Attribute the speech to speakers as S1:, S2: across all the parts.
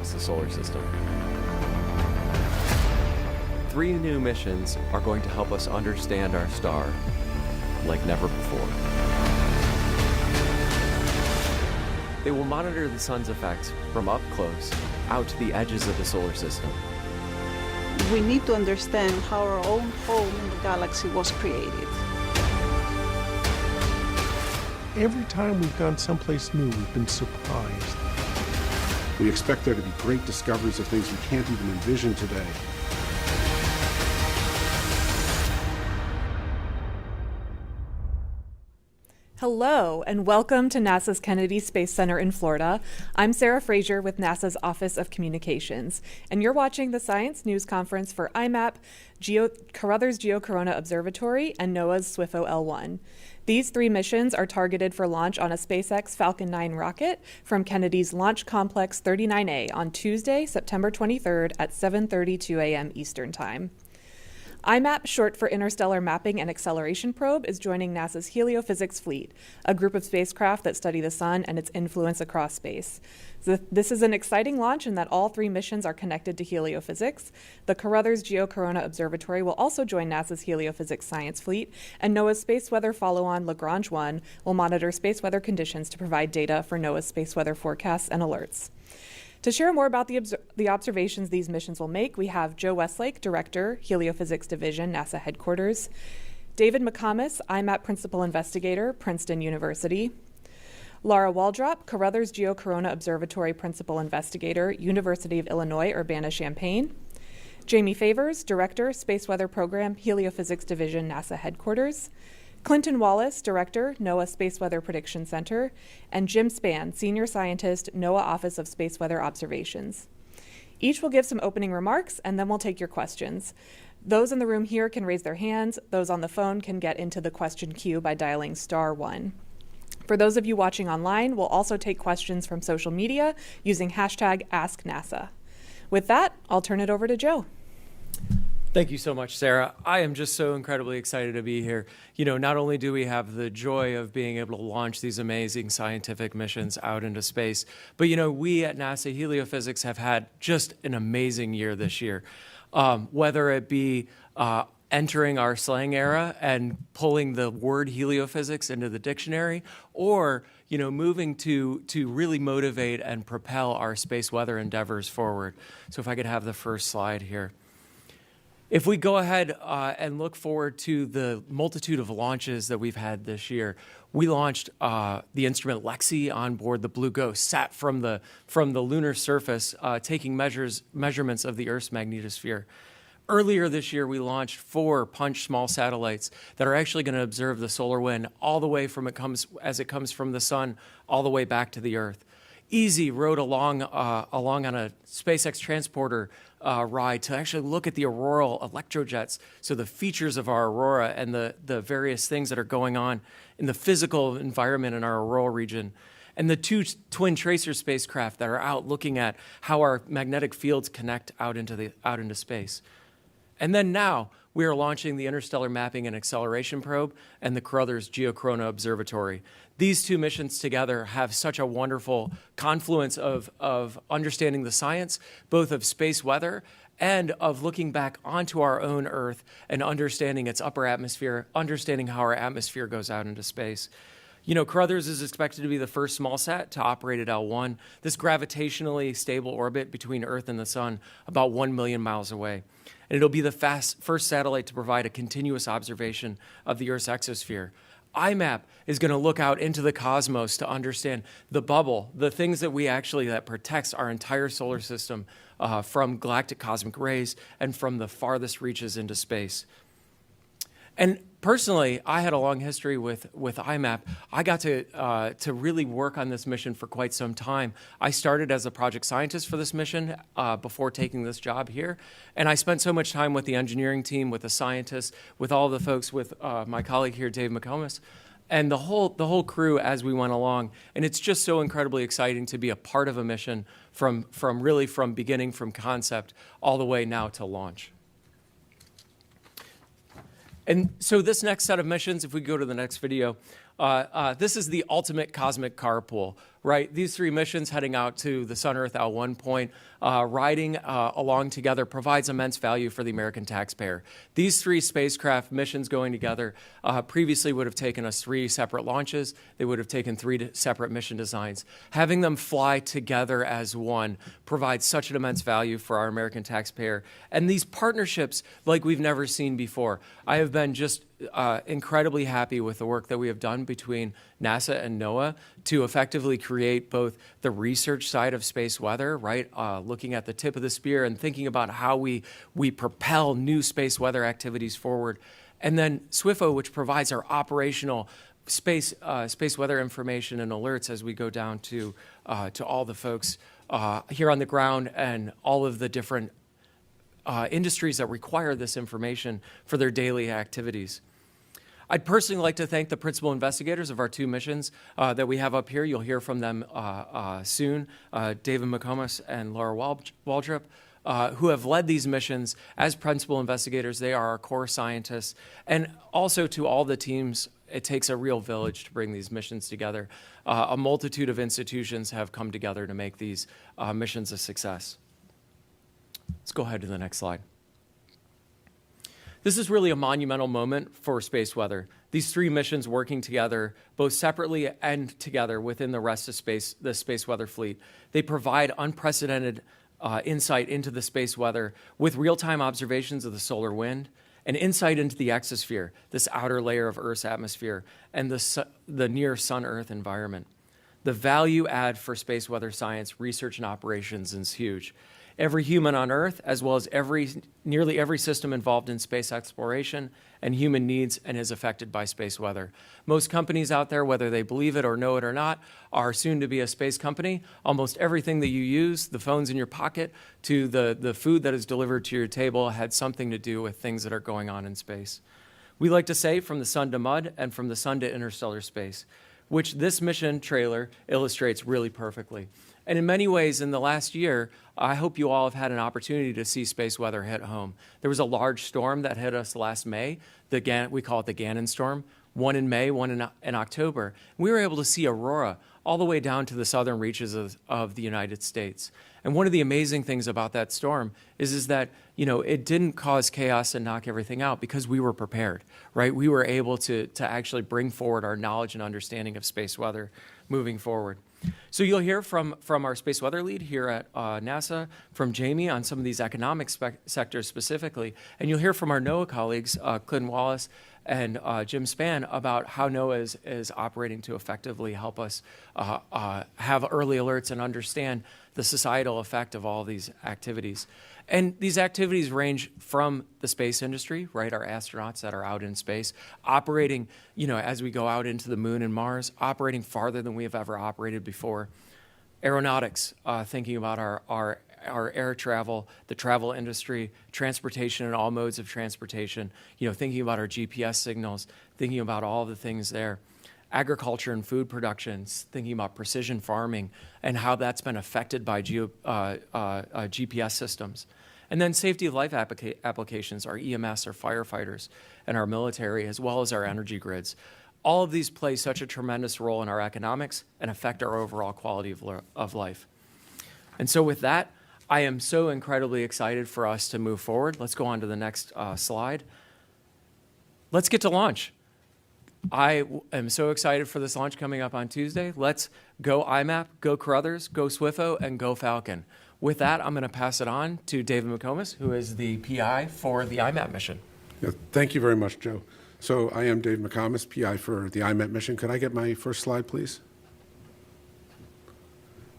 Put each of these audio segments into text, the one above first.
S1: across the solar system. 3 new missions are going to help us understand our star like never before. They will monitor the sun's effects from up close out to the edges of the solar system.
S2: We need to understand how our own home in the galaxy was created.
S3: Every time we've gone someplace new, we've been surprised.
S4: We expect there to be great discoveries of things we can't even envision today.
S5: Hello, and welcome to NASA's Kennedy Space Center in Florida. I'm Sarah Frazier with NASA's Office of Communications, and you're watching the Science News Conference for IMAP, Carruthers Geocorona Observatory, and NOAA's SWIFO L1. These 3 missions are targeted for launch on a SpaceX Falcon 9 rocket from Kennedy's Launch Complex 39A on Tuesday, September 23rd at 7:32 a.m. Eastern Time. IMAP, short for Interstellar Mapping and Acceleration Probe, is joining NASA's Heliophysics fleet, a group of spacecraft that study the sun and its influence across space. This is an exciting launch in that all 3 missions are connected to heliophysics. The Carruthers Geocorona Observatory will also join NASA's Heliophysics science fleet, and NOAA's space weather follow-on Lagrange 1 will monitor space weather conditions to provide data for NOAA's space weather forecasts and alerts. To share more about the observations these missions will make, we have Joe Westlake, Director, Heliophysics Division, NASA Headquarters, David McComas, IMAP Principal Investigator, Princeton University, Lara Waldrop, Carruthers Geocorona Observatory Principal Investigator, University of Illinois, Urbana-Champaign, Jamie Favors, Director, Space Weather Program, Heliophysics Division, NASA Headquarters, Clinton Wallace, Director, NOAA Space Weather Prediction Center, and Jim Spann, Senior Scientist, NOAA Office of Space Weather Observations. Each will give some opening remarks, and then we'll take your questions. Those in the room here can raise their hands. Those on the phone can get into the question queue by dialing *1. For those of you watching online, we'll also take questions from social media using hashtag #AskNASA. With that, I'll turn it over to Joe.
S1: Thank you so much, Sarah. I am just so incredibly excited to be here. You know, not only do we have the joy of being able to launch these amazing scientific missions out into space, but, you know, we at NASA Heliophysics have had just an amazing year this year. Whether it be entering our slang era and pulling the word heliophysics into the dictionary, or, you know, moving to really motivate and propel our space weather endeavors forward. So if I could have the first slide here. If we go ahead and look forward to the multitude of launches that we've had this year, we launched the instrument Lexi on board the Blue Ghost, sat from the lunar surface, taking measurements of the Earth's magnetosphere. Earlier this year, we launched 4 Punch small satellites that are actually going to observe the solar wind all the way as it comes from the sun all the way back to the Earth. Easy rode along on a SpaceX transporter ride to actually look at the auroral electrojets, so the features of our aurora and the various things that are going on in the physical environment in our auroral region. And the 2 twin tracer spacecraft that are out looking at how our magnetic fields connect out into space. And then now we are launching the Interstellar Mapping and Acceleration Probe and the Carruthers Geocorona Observatory. These 2 missions together have such a wonderful confluence of understanding the science, both of space weather and of looking back onto our own Earth and understanding its upper atmosphere, understanding how our atmosphere goes out into space. You know, Carruthers is expected to be the first small sat to operate at L1, this gravitationally stable orbit between Earth and the sun, about 1 million miles away. And it'll be the first satellite to provide a continuous observation of the Earth's exosphere. IMAP is going to look out into the cosmos to understand the bubble, the things that protects our entire solar system from galactic cosmic rays and from the farthest reaches into space. And personally, I had a long history with IMAP. I got to really work on this mission for quite some time. I started as a project scientist for this mission before taking this job here. And I spent so much time with the engineering team, with the scientists, with all the folks, with my colleague here, Dave McComas, and the whole crew as we went along. And it's just so incredibly exciting to be a part of a mission from beginning, from concept, all the way now to launch. And so this next set of missions, if we go to the next video, this is the ultimate cosmic carpool. right? These 3 missions heading out to the Sun-Earth L1 point, riding along together provides immense value for the American taxpayer. These 3 spacecraft missions going together previously would have taken us 3 separate launches. They would have taken 3 separate mission designs. Having them fly together as one provides such an immense value for our American taxpayer. And these partnerships like we've never seen before. I have been just incredibly happy with the work that we have done between NASA and NOAA to effectively create both the research side of space weather, right? Looking at the tip of the spear and thinking about how we propel new space weather activities forward. And then SWIFO, which provides our operational space weather information and alerts as we go down to all the folks here on the ground and all of the different industries that require this information for their daily activities. I'd personally like to thank the principal investigators of our 2 missions that we have up here. You'll hear from them soon, David McComas and Lara Waldrop, who have led these missions as principal investigators. They are our core scientists. And also to all the teams, it takes a real village to bring these missions together. A multitude of institutions have come together to make these missions a success. Let's go ahead to the next slide. This is really a monumental moment for space weather. These 3 missions working together, both separately and together within the rest of the space weather fleet. They provide unprecedented insight into the space weather with real-time observations of the solar wind, and insight into the exosphere, this outer layer of Earth's atmosphere, and the near Sun-Earth environment. The value add for space weather science, research, and operations is huge. Every human on Earth, as well as nearly every system involved in space exploration and human needs and is affected by space weather. Most companies out there, whether they believe it or know it or not, are soon to be a space company. Almost everything that you use, the phones in your pocket to the food that is delivered to your table, had something to do with things that are going on in space. We like to say from the sun to mud and from the sun to interstellar space, which this mission trailer illustrates really perfectly. And in many ways, in the last year, I hope you all have had an opportunity to see space weather hit home. There was a large storm that hit us last May. We call it the Gannon storm. One in May, one in October. We were able to see aurora all the way down to the southern reaches of the United States. And one of the amazing things about that storm is that, it didn't cause chaos and knock everything out because we were prepared, right? We were able to actually bring forward our knowledge and understanding of space weather moving forward. So you'll hear from our space weather lead here at NASA, from Jamie on some of these economic sectors specifically, and you'll hear from our NOAA colleagues, Clinton Wallace and Jim Spann, about how NOAA is operating to effectively help us have early alerts and understand the societal effect of all these activities. And these activities range from the space industry, right, our astronauts that are out in space, operating, as we go out into the moon and Mars, operating farther than we have ever operated before. Aeronautics, thinking about our air travel, the travel industry, transportation and all modes of transportation, thinking about our GPS signals, thinking about all the things there. Agriculture and food productions, thinking about precision farming and how that's been affected by GPS systems. And then safety of life applications, our EMS, our firefighters, and our military, as well as our energy grids. All of these play such a tremendous role in our economics and affect our overall quality of life. And so with that, I am so incredibly excited for us to move forward. Let's go on to the next slide. Let's get to launch. I am so excited for this launch coming up on Tuesday. Let's go IMAP, go Carruthers, go SWIFO, and go Falcon. With that, I'm going to pass it on to David McComas, who is the PI for the IMAP mission.
S4: Yeah, thank you very much, Joe. So I am Dave McComas, PI for the IMAP mission. Could I get my first slide, please?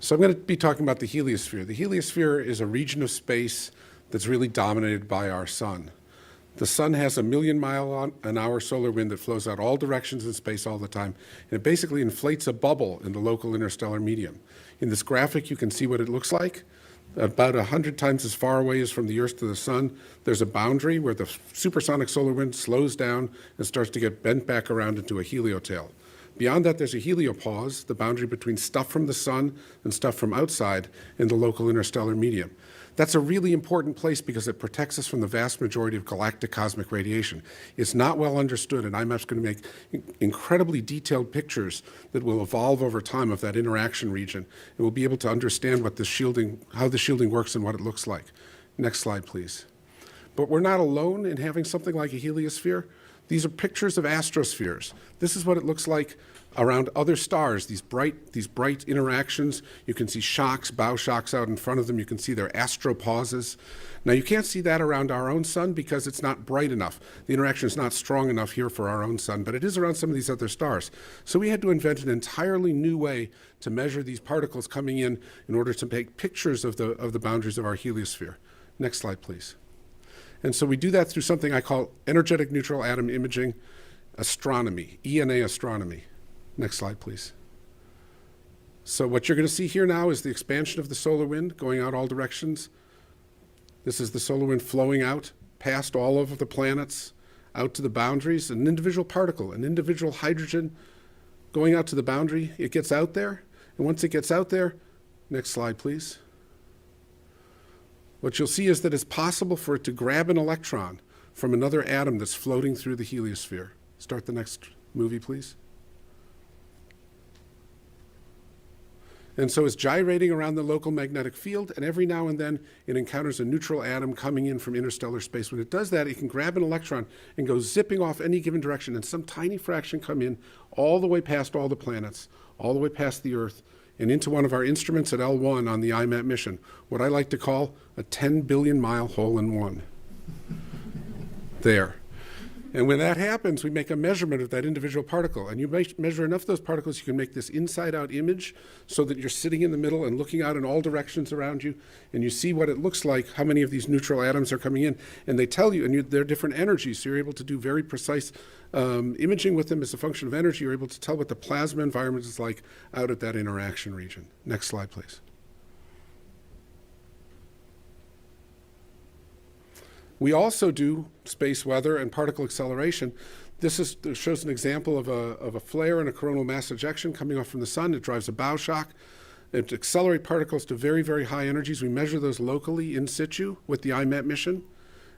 S4: So I'm going to be talking about the heliosphere. The heliosphere is a region of space that's really dominated by our sun. The sun has a 1,000,000-mile-an-hour solar wind that flows out all directions in space all the time, and it basically inflates a bubble in the local interstellar medium. In this graphic, you can see what it looks like. About 100 times as far away as from the Earth to the sun, there's a boundary where the supersonic solar wind slows down and starts to get bent back around into a heliotail. Beyond that, there's a heliopause, the boundary between stuff from the sun and stuff from outside in the local interstellar medium. That's a really important place because it protects us from the vast majority of galactic cosmic radiation. It's not well understood, and IMAP's going to make incredibly detailed pictures that will evolve over time of that interaction region, and we'll be able to understand what the shielding, how the shielding works and what it looks like. Next slide, please. But we're not alone in having something like a heliosphere. These are pictures of astrospheres. This is what it looks like around other stars, these bright interactions. You can see shocks, bow shocks out in front of them. You can see their astropauses. Now, you can't see that around our own sun because it's not bright enough. The interaction is not strong enough here for our own sun, but it is around some of these other stars. So we had to invent an entirely new way to measure these particles coming in order to take pictures of the boundaries of our heliosphere. Next slide, please. And so we do that through something I call energetic neutral atom imaging astronomy, ENA astronomy. Next slide, please. So what you're going to see here now is the expansion of the solar wind going out all directions. This is the solar wind flowing out past all of the planets, out to the boundaries, an individual particle, an individual hydrogen going out to the boundary. It gets out there, and once it gets out there, next slide, please. What you'll see is that it's possible for it to grab an electron from another atom that's floating through the heliosphere. Start the next movie, please. And so it's gyrating around the local magnetic field, and every now and then it encounters a neutral atom coming in from interstellar space. When it does that, it can grab an electron and go zipping off any given direction, and some tiny fraction come in all the way past all the planets, all the way past the Earth, and into one of our instruments at L1 on the IMAP mission, what I like to call a 10 billion mile hole in one. There. And when that happens, we make a measurement of that individual particle. And you measure enough of those particles, you can make this inside-out image so that you're sitting in the middle and looking out in all directions around you, and you see what it looks like, how many of these neutral atoms are coming in. And they tell you, and they're different energies, so you're able to do very precise imaging with them as a function of energy. You're able to tell what the plasma environment is like out at that interaction region. Next slide, please. We also do space weather and particle acceleration. This shows an example of a flare and a coronal mass ejection coming off from the sun. It drives a bow shock. It accelerates particles to very, very high energies. We measure those locally in situ with the IMAP mission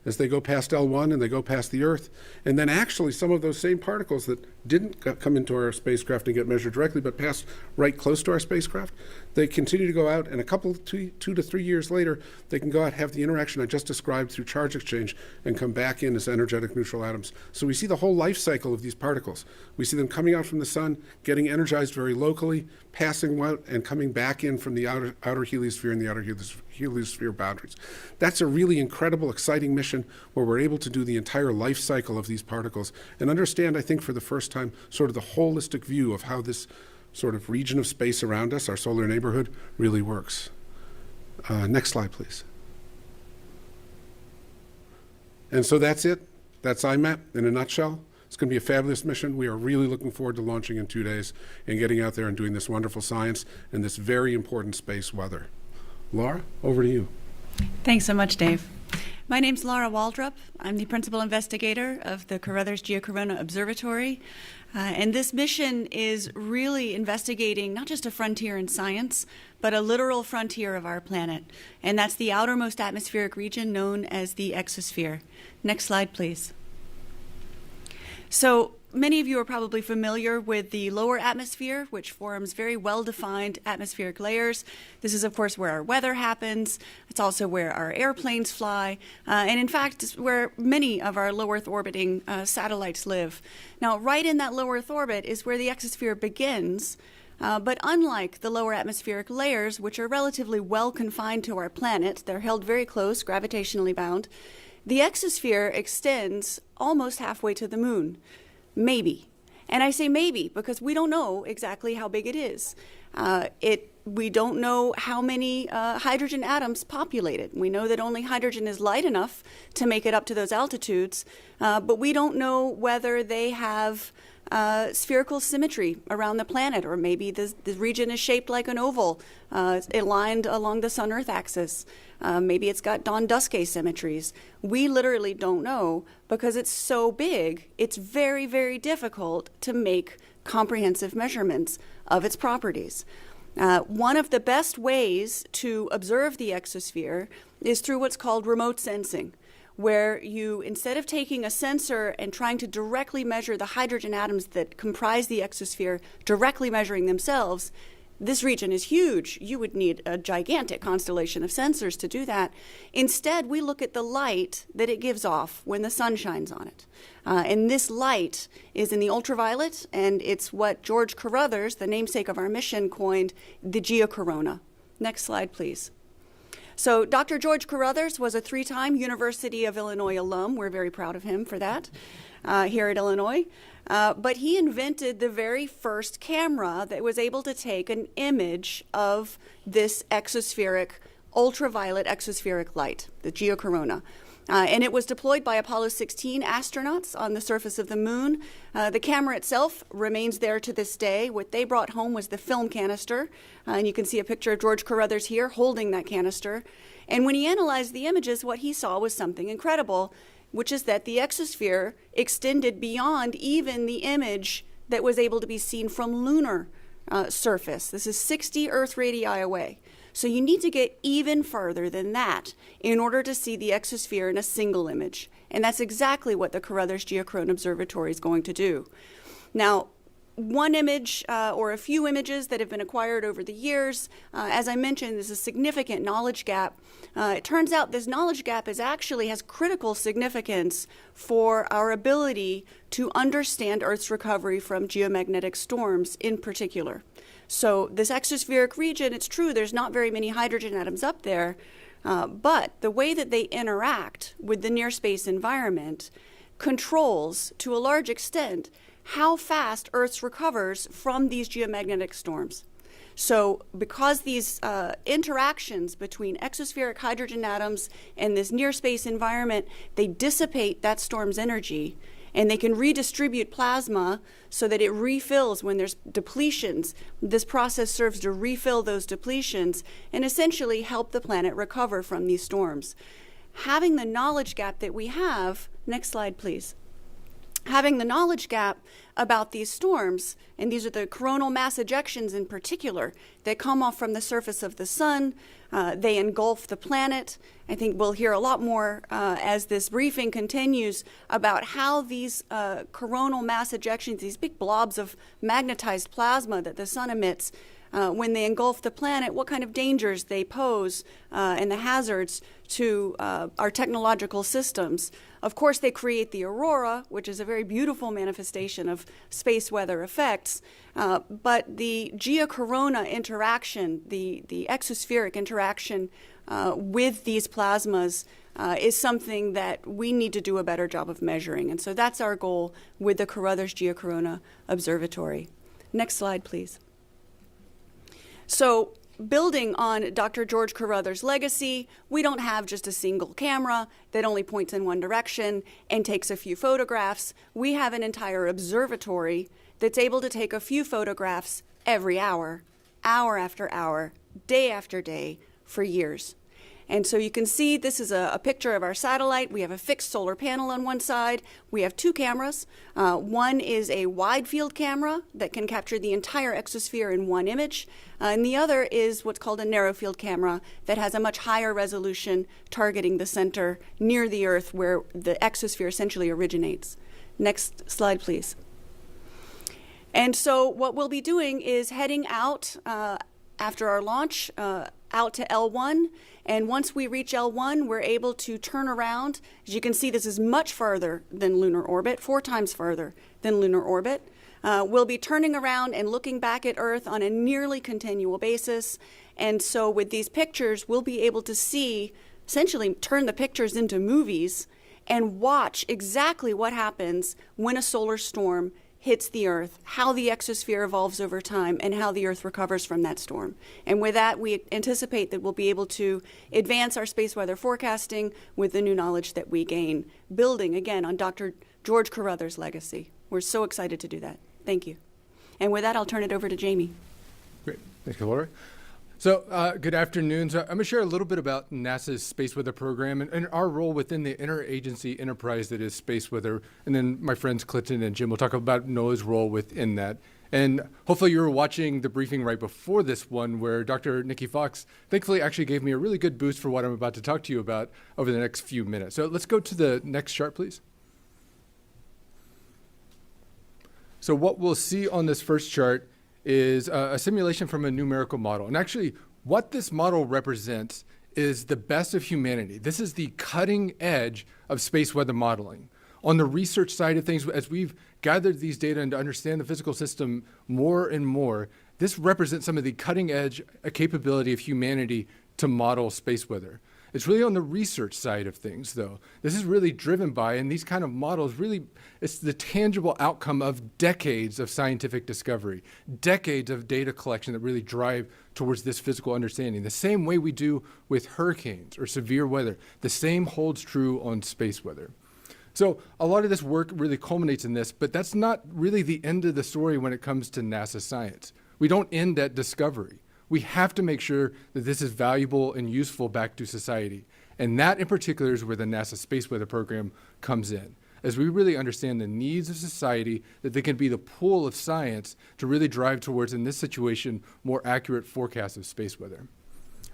S4: as they go past L1 and they go past the Earth. And then actually some of those same particles that didn't come into our spacecraft and get measured directly but passed right close to our spacecraft, they continue to go out, and a couple, 2 to 3 years later, they can go out and have the interaction I just described through charge exchange and come back in as energetic neutral atoms. So we see the whole life cycle of these particles. We see them coming out from the sun, getting energized very locally, passing out and coming back in from the outer heliosphere and the outer heliosphere boundaries. That's a really incredible, exciting mission where we're able to do the entire life cycle of these particles and understand, I think, for the first time, sort of the holistic view of how this sort of region of space around us, our solar neighborhood, really works. Next slide, please. And so that's it. That's IMAP in a nutshell. It's going to be a fabulous mission. We are really looking forward to launching in 2 days and getting out there and doing this wonderful science and this very important space weather. Lara, over to you.
S6: Thanks so much, Dave. My name's Lara Waldrop. I'm the principal investigator of the Carruthers Geocorona Observatory. And this mission is really investigating not just a frontier in science, but a literal frontier of our planet. And that's the outermost atmospheric region known as the exosphere. Next slide, please. So many of you are probably familiar with the lower atmosphere, which forms very well-defined atmospheric layers. This is, of course, where our weather happens. It's also where our airplanes fly. And in fact, it's where many of our low Earth orbiting satellites live. Now, right in that low Earth orbit is where the exosphere begins. But unlike the lower atmospheric layers, which are relatively well confined to our planet, they're held very close, gravitationally bound, the exosphere extends almost halfway to the moon. Maybe. And I say maybe because we don't know exactly how big it is. We don't know how many hydrogen atoms populate it. We know that only hydrogen is light enough to make it up to those altitudes, but we don't know whether they have spherical symmetry around the planet, or maybe the region is shaped like an oval, aligned along the Sun-Earth axis. Maybe it's got dawn-dusk asymmetries. We literally don't know because it's so big. It's very, very difficult to make comprehensive measurements of its properties. One of the best ways to observe the exosphere is through what's called remote sensing, where you, instead of taking a sensor and trying to directly measure the hydrogen atoms that comprise the exosphere, directly measuring themselves, this region is huge. You would need a gigantic constellation of sensors to do that. Instead, we look at the light that it gives off when the sun shines on it. And this light is in the ultraviolet, and it's what George Carruthers, the namesake of our mission, coined the Geocorona. Next slide, please. So Dr. George Carruthers was a 3-time University of Illinois alum. We're very proud of him for that here at Illinois. But he invented the very first camera that was able to take an image of this ultraviolet exospheric light, the Geocorona. And it was deployed by Apollo 16 astronauts on the surface of the moon. The camera itself remains there to this day. What they brought home was the film canister. And you can see a picture of George Carruthers here holding that canister. And when he analyzed the images, what he saw was something incredible, which is that the exosphere extended beyond even the image that was able to be seen from lunar surface. This is 60 Earth radii away. So you need to get even further than that in order to see the exosphere in a single image. And that's exactly what the Carruthers Geocorona Observatory is going to do. Now, one image or a few images that have been acquired over the years, as I mentioned, there's a significant knowledge gap. It turns out this knowledge gap has critical significance for our ability to understand Earth's recovery from geomagnetic storms in particular. So this exospheric region, it's true, there's not very many hydrogen atoms up there, but the way that they interact with the near space environment controls, to a large extent, how fast Earth recovers from these geomagnetic storms. So because these interactions between exospheric hydrogen atoms and this near space environment, they dissipate that storm's energy, and they can redistribute plasma so that it refills when there's depletions. This process serves to refill those depletions and essentially help the planet recover from these storms. Having the knowledge gap that we have, next slide please. Having the knowledge gap about these storms, and these are the coronal mass ejections in particular that come off from the surface of the sun, they engulf the planet. I think we'll hear a lot more as this briefing continues about how these coronal mass ejections, these big blobs of magnetized plasma that the sun emits, when they engulf the planet, what kind of dangers they pose and the hazards to our technological systems. Of course, they create the aurora, which is a very beautiful manifestation of space weather effects. But the geocorona interaction, the exospheric interaction with these plasmas is something that we need to do a better job of measuring. And so that's our goal with the Carruthers Geocorona Observatory. Next slide, please. So building on Dr. George Carruthers' legacy, we don't have just a single camera that only points in one direction and takes a few photographs. We have an entire observatory that's able to take a few photographs every hour, hour after hour, day after day, for years. And so you can see this is a picture of our satellite. We have a fixed solar panel on one side. We have two cameras. One is a wide field camera that can capture the entire exosphere in one image. And the other is what's called a narrow field camera that has a much higher resolution targeting the center near the Earth where the exosphere essentially originates. Next slide, please. And so what we'll be doing is heading out after our launch out to L1. And once we reach L1, we're able to turn around. As you can see, this is much farther than lunar orbit, 4 times farther than lunar orbit. We'll be turning around and looking back at Earth on a nearly continual basis. And so with these pictures, we'll be able to see, essentially turn the pictures into movies and watch exactly what happens when a solar storm hits the Earth, how the exosphere evolves over time, and how the Earth recovers from that storm. And with that, we anticipate that we'll be able to advance our space weather forecasting with the new knowledge that we gain, building, again, on Dr. George Carruthers' legacy. We're so excited to do that. Thank you. And with that, I'll turn it over to Jamie.
S7: Great. Thank you, Laura. So good afternoon. So I'm going to share a little bit about NASA's Space Weather Program and our role within the interagency enterprise that is space weather. And then my friends Clinton and Jim will talk about NOAA's role within that. And hopefully you were watching the briefing right before this one where Dr. Nikki Fox thankfully actually gave me a really good boost for what I'm about to talk to you about over the next few minutes. So let's go to the next chart, please. So what we'll see on this first chart is a simulation from a numerical model. And actually, what this model represents is the best of humanity. This is the cutting edge of space weather modeling. On the research side of things, as we've gathered these data and to understand the physical system more and more, this represents some of the cutting edge capability of humanity to model space weather. It's really on the research side of things, though. This is really driven by, and these kind of models really, it's the tangible outcome of decades of scientific discovery, decades of data collection that really drive towards this physical understanding. The same way we do with hurricanes or severe weather, the same holds true on space weather. So a lot of this work really culminates in this, but that's not really the end of the story when it comes to NASA science. We don't end at discovery. We have to make sure that this is valuable and useful back to society. And that in particular is where the NASA Space Weather Program comes in, as we really understand the needs of society, that they can be the pool of science to really drive towards, in this situation, more accurate forecasts of space weather.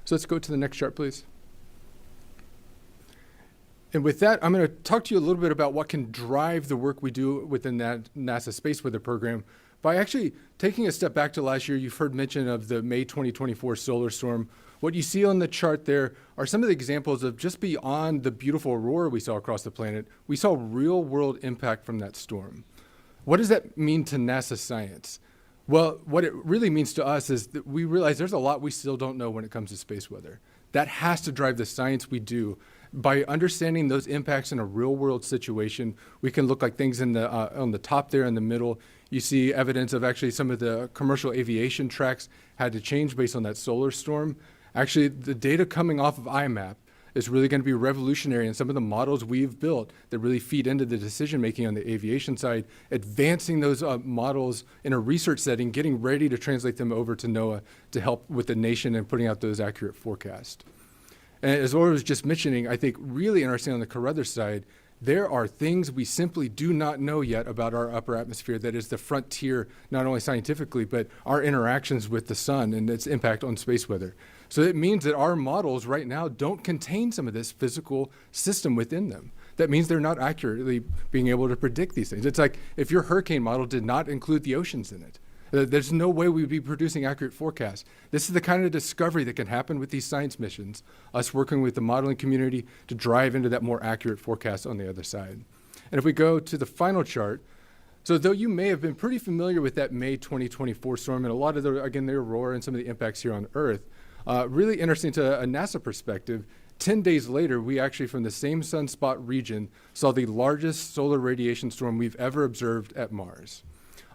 S7: So let's go to the next chart, please. And with that, I'm going to talk to you a little bit about what can drive the work we do within that NASA Space Weather Program. By actually taking a step back to last year, you've heard mention of the May 2024 solar storm. What you see on the chart there are some of the examples of just beyond the beautiful aurora we saw across the planet, we saw real world impact from that storm. What does that mean to NASA science? Well, what it really means to us is that we realize there's a lot we still don't know when it comes to space weather. That has to drive the science we do. By understanding those impacts in a real world situation, we can look like things in the on the top there in the middle. You see evidence of actually some of the commercial aviation tracks had to change based on that solar storm. Actually, the data coming off of IMAP is really going to be revolutionary in some of the models we've built that really feed into the decision making on the aviation side, advancing those models in a research setting, getting ready to translate them over to NOAA to help with the nation and putting out those accurate forecasts. And as Laura was just mentioning, I think really interesting on the Carruthers side, there are things we simply do not know yet about our upper atmosphere that is the frontier, not only scientifically, but our interactions with the sun and its impact on space weather. So it means that our models right now don't contain some of this physical system within them. That means they're not accurately being able to predict these things. It's like if your hurricane model did not include the oceans in it. There's no way we'd be producing accurate forecasts. This is the kind of discovery that can happen with these science missions, us working with the modeling community to drive into that more accurate forecast on the other side. And if we go to the final chart, so though you may have been pretty familiar with that May 2024 storm and a lot of the aurora and some of the impacts here on Earth, really interesting to a NASA perspective, 10 days later, we actually from the same sunspot region saw the largest solar radiation storm we've ever observed at Mars.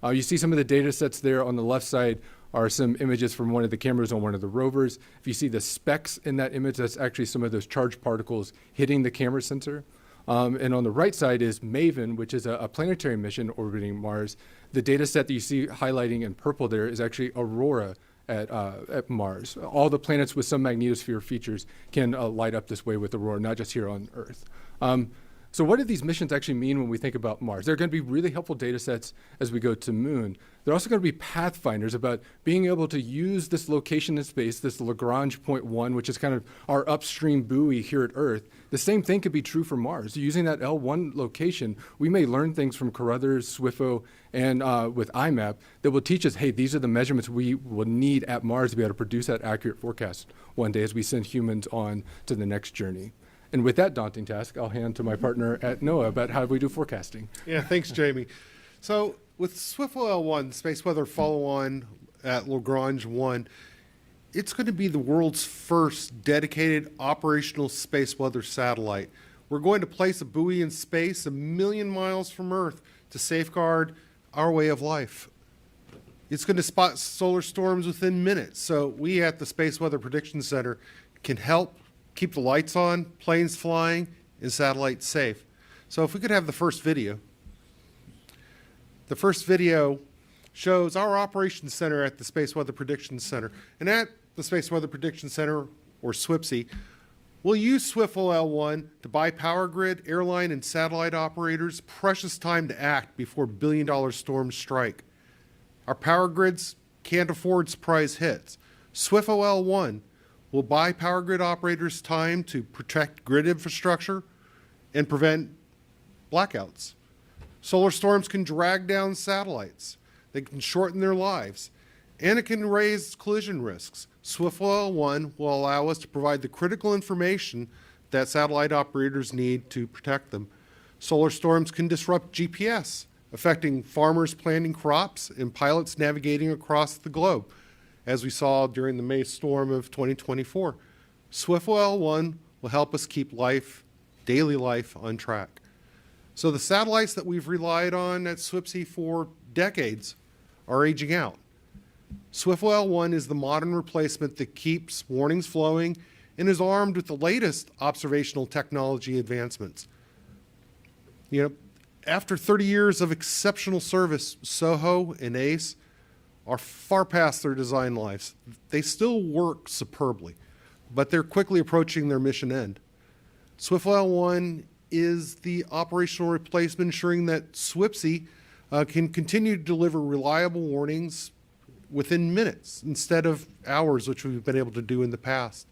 S7: You see some of the data sets there on the left side are some images from one of the cameras on one of the rovers. If you see the specks in that image, that's actually some of those charged particles hitting the camera sensor. And on the right side is MAVEN, which is a planetary mission orbiting Mars. The data set that you see highlighting in purple there is actually aurora at Mars. All the planets with some magnetosphere features can light up this way with aurora, not just here on Earth. So what do these missions actually mean when we think about Mars? They're going to be really helpful data sets as we go to Moon. They're also going to be pathfinders about being able to use this location in space, this Lagrange point 1, which is kind of our upstream buoy here at Earth. The same thing could be true for Mars. Using that L1 location, we may learn things from Carruthers, SWIFO, and with IMAP that will teach us, hey, these are the measurements we will need at Mars to be able to produce that accurate forecast one day as we send humans on to the next journey. And with that daunting task, I'll hand to my partner at NOAA about how we do forecasting.
S3: Yeah, thanks, Jamie. So with SWIFO L1, Space Weather Follow-On at Lagrange 1, it's going to be the world's first dedicated operational space weather satellite. We're going to place a buoy in space 1 million miles from Earth to safeguard our way of life. It's going to spot solar storms within minutes. So we at the Space Weather Prediction Center can help keep the lights on, planes flying, and satellites safe. So if we could have the first video. The first video shows our operations center at the Space Weather Prediction Center. And at the Space Weather Prediction Center, or SWPC, we'll use SWFOL-1 to buy power grid, airline, and satellite operators precious time to act before billion-dollar storms strike. Our power grids can't afford surprise hits. SWFOL-1 will buy power grid operators time to protect grid infrastructure and prevent blackouts. Solar storms can drag down satellites. They can shorten their lives, and it can raise collision risks. SWFOL-1 will allow us to provide the critical information that satellite operators need to protect them. Solar storms can disrupt GPS, affecting farmers planting crops and pilots navigating across the globe, as we saw during the May storm of 2024. SWFOL-1 will help us keep daily life on track. So the satellites that we've relied on at SWPC for decades are aging out. SWFOL-1 is the modern replacement that keeps warnings flowing and is armed with the latest observational technology advancements. After 30 years of exceptional service, SOHO and ACE are far past their design lives. They still work superbly, but they're quickly approaching their mission end. SWFOL-1 is the operational replacement, ensuring that SWPC can continue to deliver reliable warnings within minutes instead of hours, which we've been able to do in the past.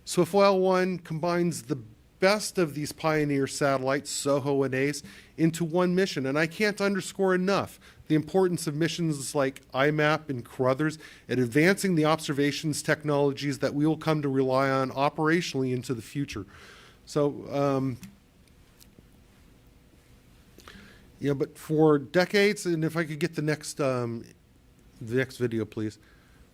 S3: SWFOL-1 combines the best of these pioneer satellites, SOHO and ACE, into one mission. And I can't underscore enough the importance of missions like IMAP and Carruthers at advancing the observations technologies that we will come to rely on operationally into the future. So, but for decades, and if I could get the next video, please.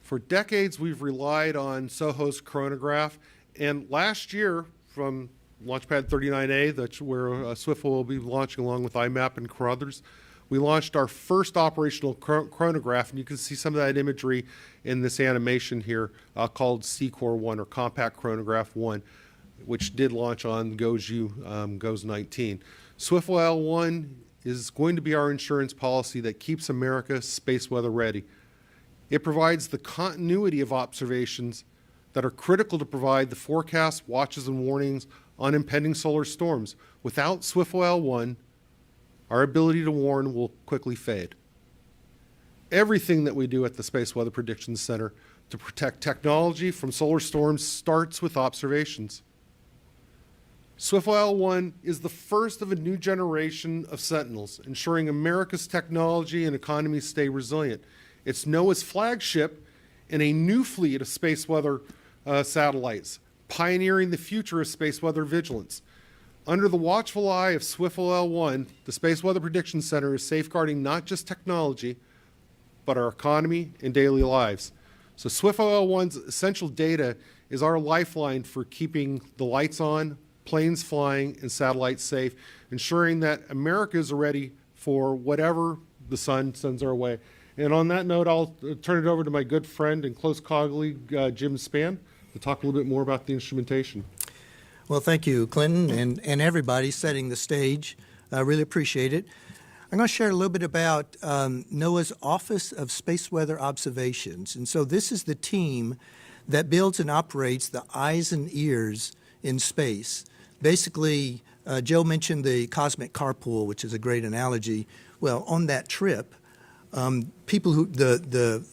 S3: For decades, we've relied on SOHO's coronagraph, and last year, from Launchpad 39A, that's where SWFO will be launching along with IMAP and Carruthers, we launched our first operational chronograph, and you can see some of that imagery in this animation here called CCOR 1, or Compact Chronograph 1, which did launch on GOES 19. SWFOL-1 is going to be our insurance policy that keeps America space weather ready. It provides the continuity of observations that are critical to provide the forecasts, watches, and warnings on impending solar storms. Without SWFOL-1, our ability to warn will quickly fade. Everything that we do at the Space Weather Prediction Center to protect technology from solar storms starts with observations. SWFOL-1 is the first of a new generation of Sentinels, ensuring America's technology and economy stay resilient. It's NOAA's flagship in a new fleet of space weather satellites, pioneering the future of space weather vigilance. Under the watchful eye of SWFOL-1, the Space Weather Prediction Center is safeguarding not just technology, but our economy and daily lives. So SWFOL-1's essential data is our lifeline for keeping the lights on, planes flying, and satellites safe, ensuring that Americans are ready for whatever the sun sends our way. And on that note, I'll turn it over to my good friend and close colleague, Jim Spann, to talk a little bit more about the instrumentation.
S8: Well, thank you, Clinton, and everybody setting the stage. I really appreciate it. I'm going to share a little bit about NOAA's Office of Space Weather Observations. And so this is the team that builds and operates the eyes and ears in space. Basically, Joe mentioned the cosmic carpool, which is a great analogy. Well, on that trip, people who the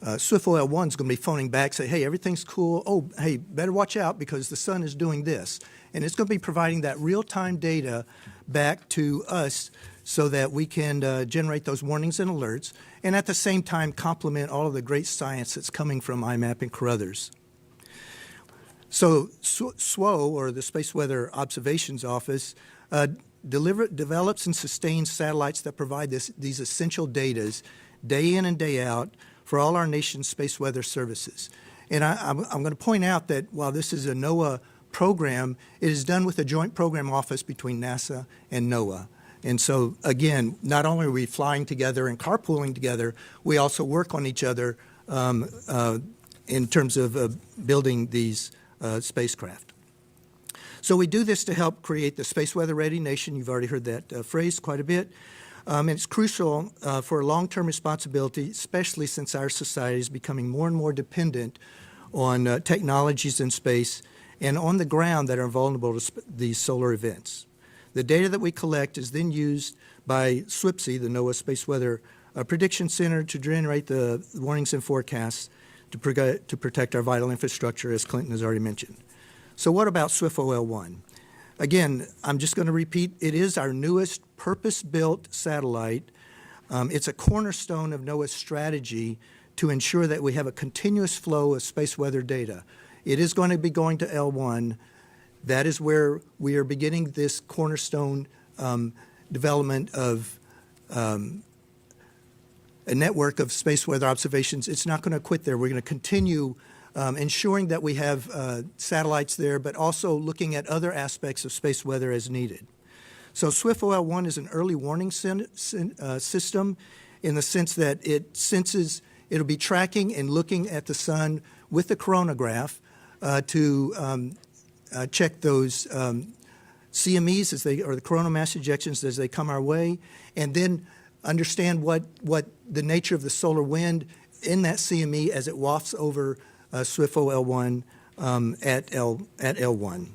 S8: SWFOL-1 is going to be phoning back, say, hey, everything's cool. Oh, hey, better watch out because the sun is doing this. And it's going to be providing that real-time data back to us so that we can generate those warnings and alerts, and at the same time complement all of the great science that's coming from IMAP and Carruthers. So SWO, or the Space Weather Observations Office, develops and sustains satellites that provide these essential data day in and day out for all our nation's space weather services. And I'm going to point out that while this is a NOAA program, it is done with a joint program office between NASA and NOAA. And so, again, not only are we flying together and carpooling together, we also work on each other in terms of building these spacecraft. So we do this to help create the space weather ready nation. You've already heard that phrase quite a bit. And it's crucial for long-term responsibility, especially since our society is becoming more and more dependent on technologies in space and on the ground that are vulnerable to these solar events. The data that we collect is then used by SWPC, the NOAA Space Weather Prediction Center, to generate the warnings and forecasts to protect our vital infrastructure, as Clinton has already mentioned. So what about SWIFT-OL1? Again, I'm just going to repeat, it is our newest purpose-built satellite. It's a cornerstone of NOAA's strategy to ensure that we have a continuous flow of space weather data. It is going to be going to L1. That is where we are beginning this cornerstone development of a network of space weather observations. It's not going to quit there. We're going to continue ensuring that we have satellites there, but also looking at other aspects of space weather as needed. So SWIFT-OL1 is an early warning system in the sense that it'll be tracking and looking at the sun with the coronagraph to check those CMEs or the coronal mass ejections as they come our way, and then understand what the nature of the solar wind in that CME as it wafts over SWIFT-OL1 at L1.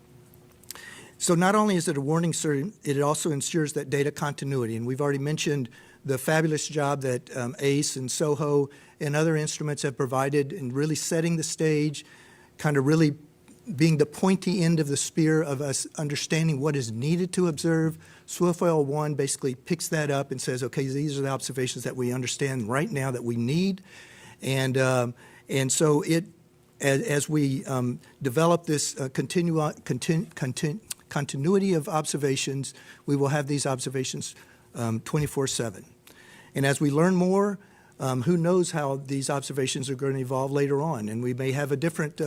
S8: So not only is it a warning system, it also ensures that data continuity. And we've already mentioned the fabulous job that ACE and SOHO and other instruments have provided in really setting the stage, kind of really being the pointy end of the spear of us understanding what is needed to observe. SWIFT-OL1 basically picks that up and says, okay, these are the observations that we understand right now that we need. And so as we develop this continuity of observations, we will have these observations 24/7. And as we learn more, who knows how these observations are going to evolve later on. And we may have a different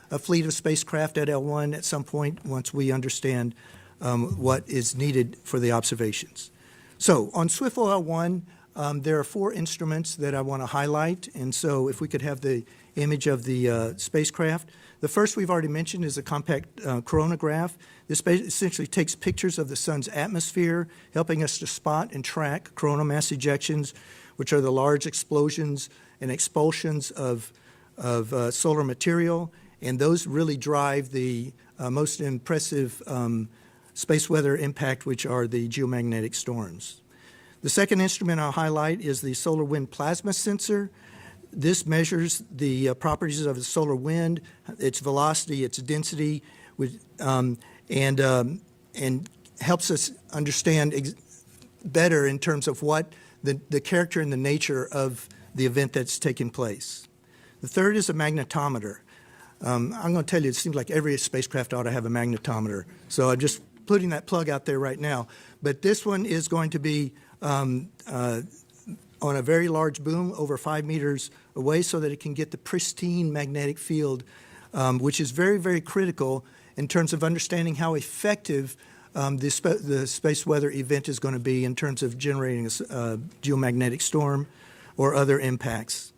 S8: a fleet of spacecraft at L1 at some point once we understand what is needed for the observations. So on SWIFT-OL1, there are 4 instruments that I want to highlight. And so if we could have the image of the spacecraft. The first we've already mentioned is a compact coronagraph. This essentially takes pictures of the sun's atmosphere, helping us to spot and track coronal mass ejections, which are the large explosions and expulsions of solar material. And those really drive the most impressive space weather impact, which are the geomagnetic storms. The second instrument I'll highlight is the solar wind plasma sensor. This measures the properties of the solar wind, its velocity, its density, and helps us understand better in terms of what the character and the nature of the event that's taking place. The third is a magnetometer. I'm going to tell you, it seems like every spacecraft ought to have a magnetometer. So I'm just putting that plug out there right now. But this one is going to be on a very large boom over 5 meters away so that it can get the pristine magnetic field, which is very, very critical in terms of understanding how effective the space weather event is going to be in terms of generating a geomagnetic storm or other impacts.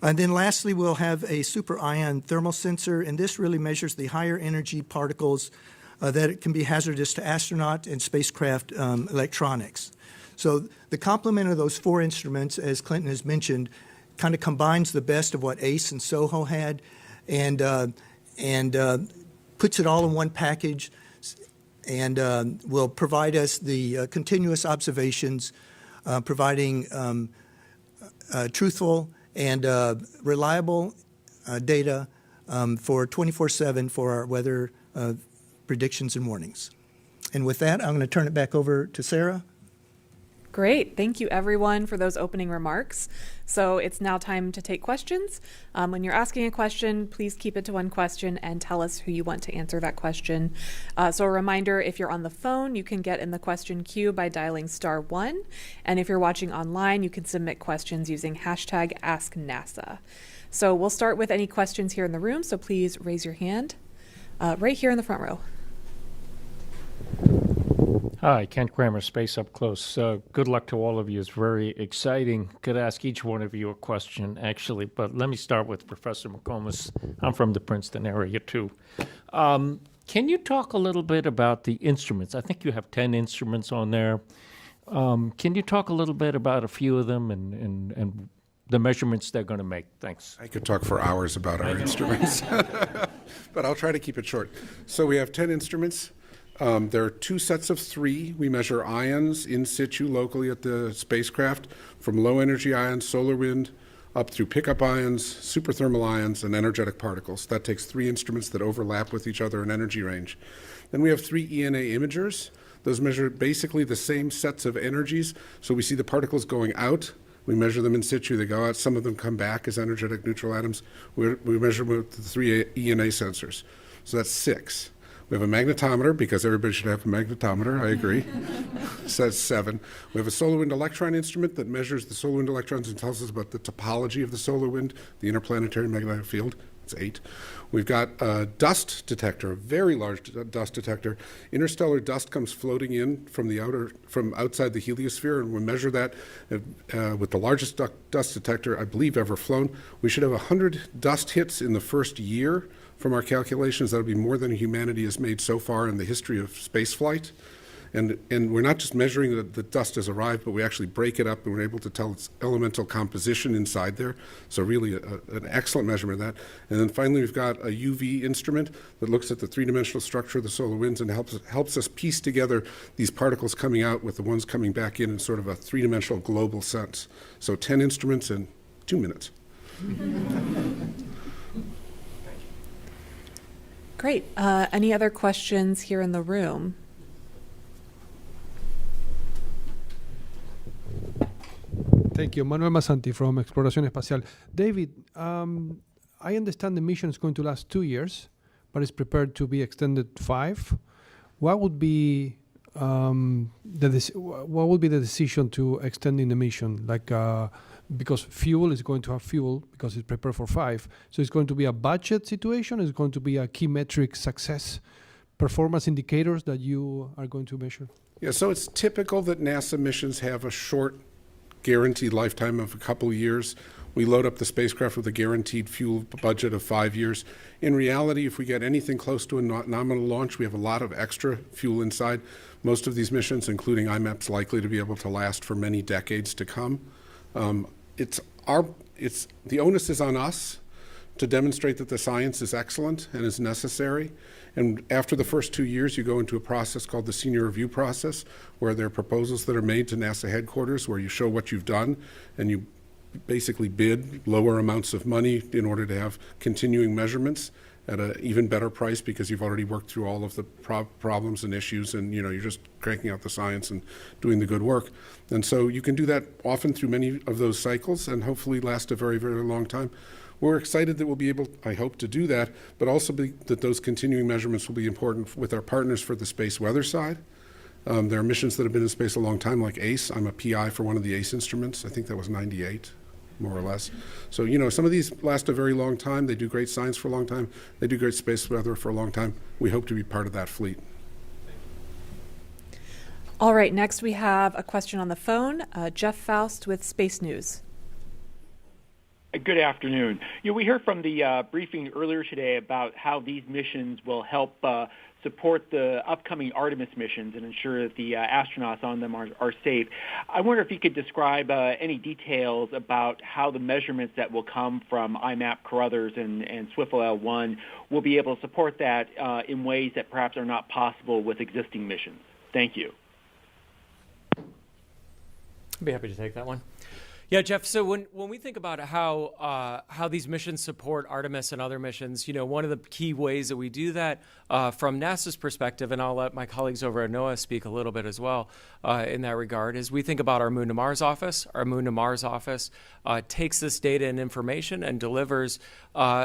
S8: And then lastly, we'll have a super ion thermal sensor, and this really measures the higher energy particles that can be hazardous to astronaut and spacecraft electronics. So the complement of those 4 instruments, as Clinton has mentioned, kind of combines the best of what ACE and SOHO had and puts it all in one package and will provide us the continuous observations, providing truthful and reliable data for 24/7 for our weather predictions and warnings. And with that, I'm going to turn it back over to Sarah.
S5: Great. Thank you, everyone, for those opening remarks. So it's now time to take questions. When you're asking a question, please keep it to one question and tell us who you want to answer that question. So a reminder, if you're on the phone, you can get in the question queue by dialing *1. And if you're watching online, you can submit questions using hashtag #AskNASA. So we'll start with any questions here in the room. So please raise your hand right here in the front row.
S9: Hi, Kent Kramer, Space Up Close. Good luck to all of you. It's very exciting. Could ask each one of you a question, actually, but let me start with Professor McComas. I'm from the Princeton area, too. Can you talk a little bit about the instruments? I think you have 10 instruments on there. Can you talk a little bit about a few of them and the measurements they're going to make? Thanks.
S4: I could talk for hours about our instruments, but I'll try to keep it short. So we have 10 instruments. There are 2 sets of 3. We measure ions in situ locally at the spacecraft, from low-energy ions, solar wind, up through pickup ions, superthermal ions, and energetic particles. That takes 3 instruments that overlap with each other in energy range. Then we have 3 ENA imagers. Those measure basically the same sets of energies. So we see the particles going out. We measure them in situ. They go out. Some of them come back as energetic neutral atoms. We measure them with the 3 ENA sensors. So that's 6. We have a magnetometer, because everybody should have a magnetometer, I agree. So that's 7. We have a solar wind electron instrument that measures the solar wind electrons and tells us about the topology of the solar wind, the interplanetary magnetic field. It's 8. We've got a dust detector, a very large dust detector. Interstellar dust comes floating in from outside the heliosphere, and we measure that with the largest dust detector, I believe, ever flown. We should have 100 dust hits in the first year. From our calculations, that would be more than humanity has made so far in the history of spaceflight. And we're not just measuring the dust has arrived, but we actually break it up, and we're able to tell its elemental composition inside there. So really an excellent measurement of that. And then finally, we've got a UV instrument that looks at the 3-dimensional structure of the solar winds and helps us piece together these particles coming out with the ones coming back in sort of a 3-dimensional global sense. So 10 instruments in 2 minutes.
S5: Great. Any other questions here in the room?
S10: Thank you. Manuel Masanti from Exploración Espacial. David, I understand the mission is going to last 2 years, but it's prepared to be extended 5. What would be the decision to extending the mission? Like, because fuel is going to have fuel because it's prepared for 5. So it's going to be a budget situation. It's going to be a key metric success, performance indicators that you are going to measure.
S4: Yeah, so it's typical that NASA missions have a short guaranteed lifetime of a couple of years. We load up the spacecraft with a guaranteed fuel budget of 5 years. In reality, if we get anything close to a nominal launch, we have a lot of extra fuel inside. Most of these missions, including IMAP's, likely to be able to last for many decades to come. The onus is on us to demonstrate that the science is excellent and is necessary. And after the first 2 years, you go into a process called the senior review process, where there are proposals that are made to NASA headquarters, where you show what you've done, and you basically bid lower amounts of money in order to have continuing measurements at an even better price, because you've already worked through all of the problems and issues, and you're just cranking out the science and doing the good work. And so you can do that often through many of those cycles and hopefully last a very, very long time. We're excited that we'll be able, I hope, to do that, but also that those continuing measurements will be important with our partners for the space weather side. There are missions that have been in space a long time, like ACE. I'm a PI for one of the ACE instruments. I think that was 98. More or less. So, some of these last a very long time. They do great science for a long time. They do great space weather for a long time. We hope to be part of that fleet.
S5: All right, next we have a question on the phone. Jeff Faust with Space News.
S11: Good afternoon. We heard from the briefing earlier today about how these missions will help support the upcoming Artemis missions and ensure that the astronauts on them are safe. I wonder if you could describe any details about how the measurements that will come from IMAP, Carruthers, and SWIFL L1 will be able to support that in ways that perhaps are not possible with existing missions. Thank you.
S1: I'd be happy to take that one. Yeah, Jeff, so when we think about how these missions support Artemis and other missions, one of the key ways that we do that from NASA's perspective, and I'll let my colleagues over at NOAA speak a little bit as well in that regard, is we think about our Moon to Mars office. Our Moon to Mars office takes this data and information and delivers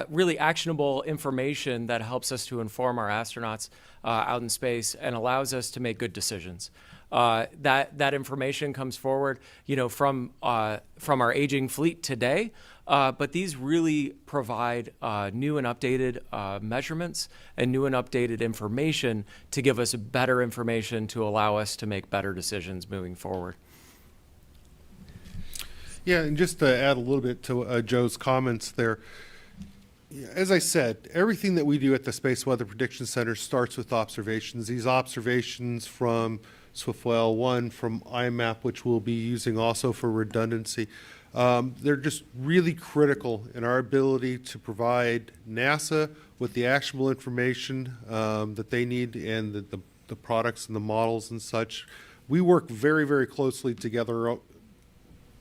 S1: really actionable information that helps us to inform our astronauts out in space and allows us to make good decisions. That information comes forward, from our aging fleet today, but these really provide new and updated measurements and new and updated information to give us better information to allow us to make better decisions moving forward.
S3: Yeah, and just to add a little bit to Joe's comments there, as I said, everything that we do at the Space Weather Prediction Center starts with observations. These observations from Swiftwell 1 from IMAP, which we'll be using also for redundancy. They're just really critical in our ability to provide NASA with the actionable information that they need and the products and the models and such. We work very, very closely together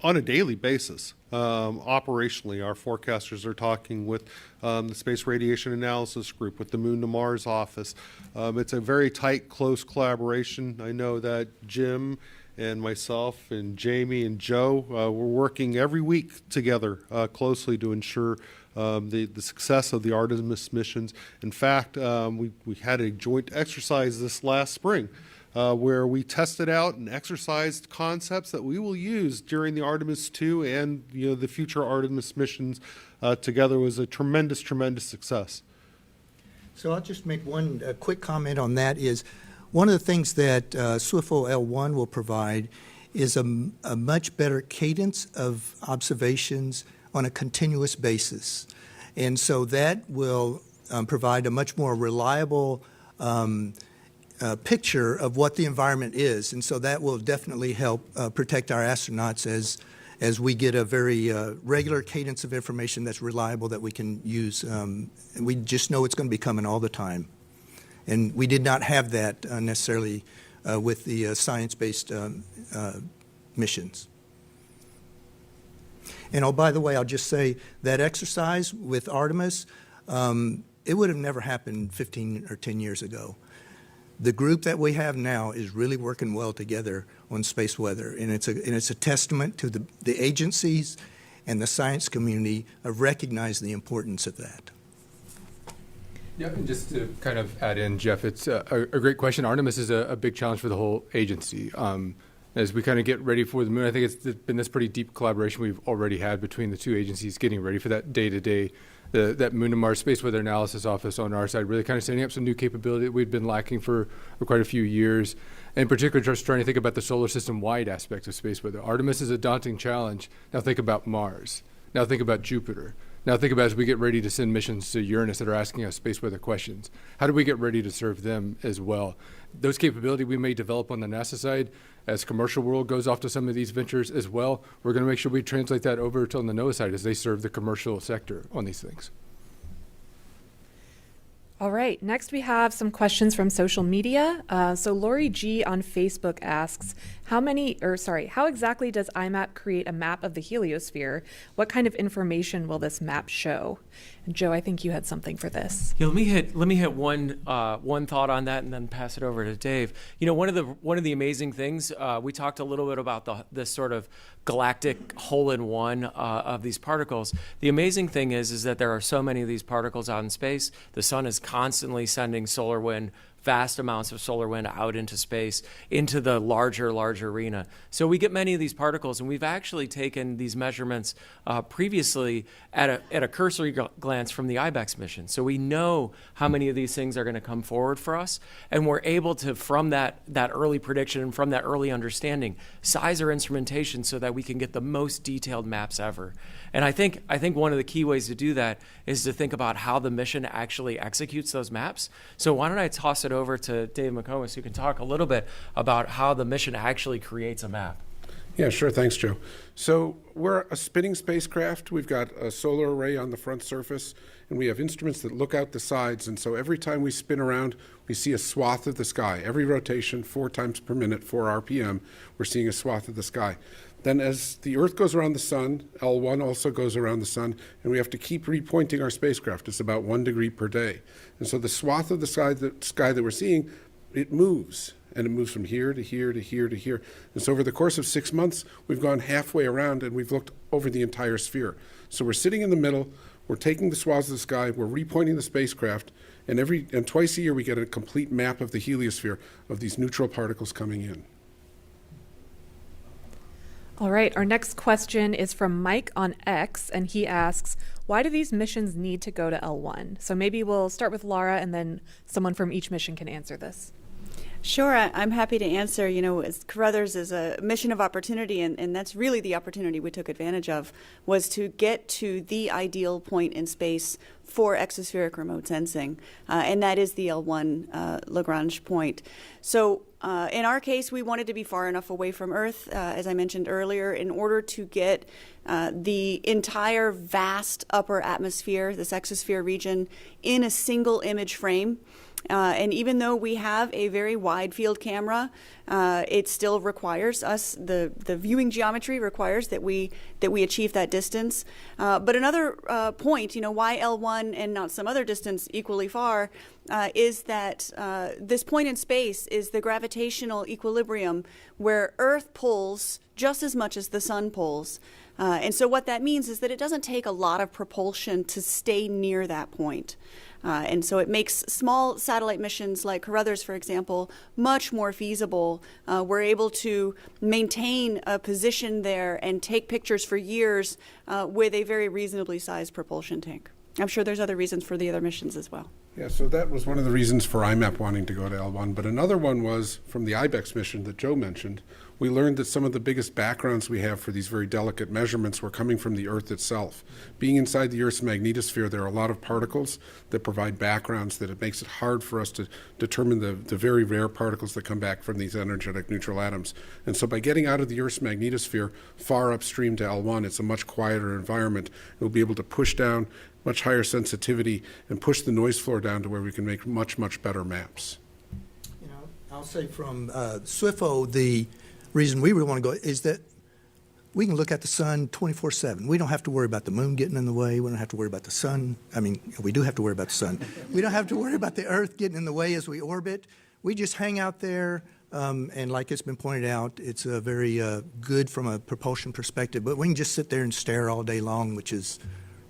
S3: on a daily basis. Operationally, our forecasters are talking with the Space Radiation Analysis Group, with the Moon to Mars office. It's a very tight, close collaboration. I know that Jim and myself and Jamie and Joe, we're working every week together closely to ensure the success of the Artemis missions. In fact, we had a joint exercise this last spring where we tested out and exercised concepts that we will use during the Artemis 2 and the future Artemis missions together. It was a tremendous, tremendous success.
S8: So I'll just make one quick comment on that is one of the things that Swiftwell L1 will provide is a much better cadence of observations on a continuous basis. And so that will provide a much more reliable picture of what the environment is. And so that will definitely help protect our astronauts as we get a very regular cadence of information that's reliable that we can use. And we just know it's going to be coming all the time. And we did not have that necessarily with the science-based missions. And oh, by the way, I'll just say that exercise with Artemis, it would have never happened 15 or 10 years ago. The group that we have now is really working well together on space weather, and it's a testament to the agencies and the science community have recognized the importance of that.
S7: Yeah, and just to kind of add in, Jeff, it's a great question. Artemis is a big challenge for the whole agency. As we kind of get ready for the moon, I think it's been this pretty deep collaboration we've already had between the two agencies getting ready for that day-to-day. That Moon to Mars Space Weather Analysis Office on our side really kind of setting up some new capability that we've been lacking for quite a few years. In particular, just trying to think about the solar system-wide aspects of space weather. Artemis is a daunting challenge. Now think about Mars. Now think about Jupiter. Now think about as we get ready to send missions to Uranus that are asking us space weather questions. How do we get ready to serve them as well? Those capabilities we may develop on the NASA side as commercial world goes off to some of these ventures as well. We're going to make sure we translate that over to on the NOAA side as they serve the commercial sector on these things.
S5: All right, next we have some questions from social media. So Lori G on Facebook asks, how exactly does IMAP create a map of the heliosphere? What kind of information will this map show? And Joe, I think you had something for this.
S1: Yeah, let me hit one thought on that and then pass it over to Dave. One of the amazing things we talked a little bit about this sort of galactic hole-in-one of these particles. The amazing thing is that there are so many of these particles out in space. The sun is constantly sending solar wind, vast amounts of solar wind out into space, into the larger arena. So we get many of these particles, and we've actually taken these measurements previously at a cursory glance from the IBEX mission. So we know how many of these things are going to come forward for us, and we're able to, from that early prediction and from that early understanding, size our instrumentation so that we can get the most detailed maps ever. And I think one of the key ways to do that is to think about how the mission actually executes those maps. So why don't I toss it over to Dave McComas, who can talk a little bit about how the mission actually creates a map.
S4: Yeah, sure. Thanks, Joe. So we're a spinning spacecraft. We've got a solar array on the front surface, and we have instruments that look out the sides. And so every time we spin around, we see a swath of the sky. Every rotation, 4 times per minute, 4 RPM, we're seeing a swath of the sky. Then as the Earth goes around the sun, L1 also goes around the sun, and we have to keep repointing our spacecraft. It's about 1 degree per day. And so the swath of the sky that we're seeing, it moves. And it moves from here to here to here to here. And so over the course of 6 months, we've gone halfway around and we've looked over the entire sphere. So we're sitting in the middle, we're taking the swaths of the sky, we're repointing the spacecraft, and twice a year we get a complete map of the heliosphere of these neutral particles coming in.
S5: All right, our next question is from Mike on X, and he asks, why do these missions need to go to L1? So maybe we'll start with Lara, and then someone from each mission can answer this.
S6: Sure, I'm happy to answer. Carruthers is a mission of opportunity, and that's really the opportunity we took advantage of, was to get to the ideal point in space for exospheric remote sensing, and that is the L1 Lagrange point. So In our case, we wanted to be far enough away from Earth, as I mentioned earlier, in order to get the entire vast upper atmosphere, this exosphere region, in a single image frame. And even though we have a very wide field camera, it still requires us, the viewing geometry requires that we achieve that distance. But another point, why L1 and not some other distance equally far, is that this point in space is the gravitational equilibrium where Earth pulls just as much as the sun pulls. And so what that means is that it doesn't take a lot of propulsion to stay near that point. And so it makes small satellite missions like Carruthers, for example, much more feasible. We're able to maintain a position there and take pictures for years with a very reasonably sized propulsion tank. I'm sure there's other reasons for the other missions as well.
S4: Yeah, so that was one of the reasons for IMAP wanting to go to L1. But another one was from the IBEX mission that Joe mentioned. We learned that some of the biggest backgrounds we have for these very delicate measurements were coming from the Earth itself. Being inside the Earth's magnetosphere, there are a lot of particles that provide backgrounds that it makes it hard for us to determine the very rare particles that come back from these energetic neutral atoms. And so by getting out of the Earth's magnetosphere far upstream to L1, it's a much quieter environment. We'll be able to push down much higher sensitivity and push the noise floor down to where we can make much, much better maps.
S8: I'll say from SWIFO, the reason we really want to go is that we can look at the sun 24/7. We don't have to worry about the moon getting in the way. We don't have to worry about the sun. I mean, we do have to worry about the sun. We don't have to worry about the Earth getting in the way as we orbit. We just hang out there, and like it's been pointed out, it's very good from a propulsion perspective. But we can just sit there and stare all day long, which is